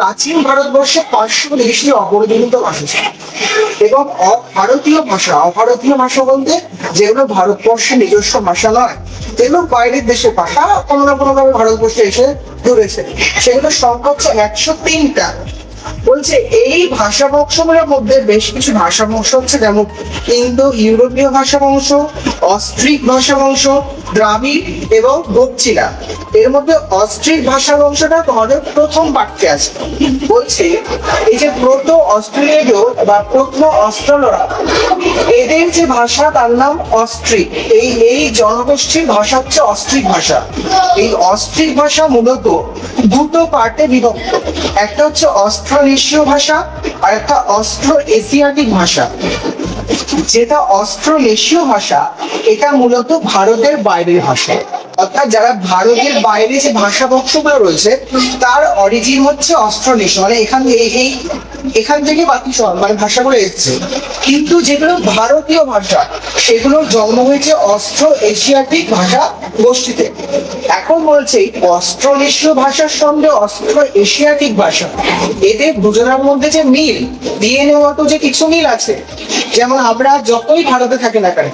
প্রাচীন ভারতবর্ষে 500 অপরিণত ভাষা ছিল এবং অভারতীয় ভাষা বলতে যেগুলো ভারতবর্ষের নিজস্ব ভাষা নয়, যেগুলো বাইরের দেশের ভাষা কোনো না কোনো ভাবে ভারতবর্ষে এসে ধরেছে, সেগুলোর সংখ্যা হচ্ছে 103টা। বলছে এই ভাষা বংশগুলোর মধ্যে বেশ কিছু ভাষা বংশ হচ্ছে যেমন ইন্দো ইউরোপীয় ভাষা বংশ, অস্ট্রিক ভাষা বংশ, দ্রাবিড় এবং দক্ষিণা। এর মধ্যে অস্ট্রিক ভাষা বংশটা তোমাদের প্রথম বাক্যে আছে। বলছে এই যে প্রোটো অস্ট্রেলীয় বা প্রথম অস্ট্রেলরা, এদের যে ভাষা তার নাম অস্ট্রিক। এই জনগোষ্ঠীর ভাষা হচ্ছে অস্ট্রিক ভাষা। এই অস্ট্রিক ভাষা মূলত দুটো পার্টে বিভক্ত, একটা হচ্ছে অস্ট্রোনেশীয় ভাষা আর একটা অস্ট্রো এশিয়াটিক ভাষা। যেটা অস্ট্রোনেশীয় ভাষা এটা মূলত ভারতের বাইরের ভাষা, অর্থাৎ যারা ভারতের বাইরে যে ভাষা বংশগুলো রয়েছে তার অরিজিন হচ্ছে অস্ট্রোনেশীয়, মানে এখান থেকে বাকি সব মানে ভাষাগুলো এসছে। কিন্তু যেগুলো ভারতীয় ভাষা সেগুলোর জন্ম হয়েছে অস্ট্রো এশিয়াটিক ভাষা গোষ্ঠীতে। এখন বলছে অস্ট্রোনেশীয় ভাষার সঙ্গে অস্ট্রো এশিয়াটিক ভাষা, এদের দুজনের মধ্যে যে মিল, ডিএনএ মতো যে কিছু মিল আছে। যেমন আমরা যতই ভারতে থাকি না কেন,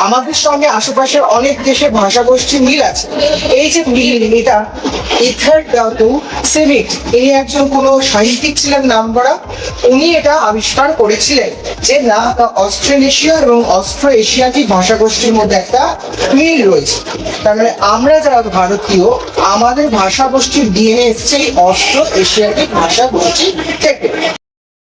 আমাদের সঙ্গে আশেপাশের অনেক দেশের ভাষা গোষ্ঠীর মিল আছে। এই যে মিল, এটা ইথার ডাটু সেমিট, ইনি একজন কোনো সাহিত্যিক ছিলেন নামকরা, উনি এটা আবিষ্কার করেছিলেন যে না, অস্ট্রোনেশীয় এবং অস্ট্রো এশিয়াটিক ভাষা গোষ্ঠীর মধ্যে একটা মিল রয়েছে। তার মানে আমরা যারা ভারতীয়, আমাদের ভাষা গোষ্ঠীর ডিএনএ এসছে অস্ট্রো এশিয়াটিক ভাষা গোষ্ঠী থেকে।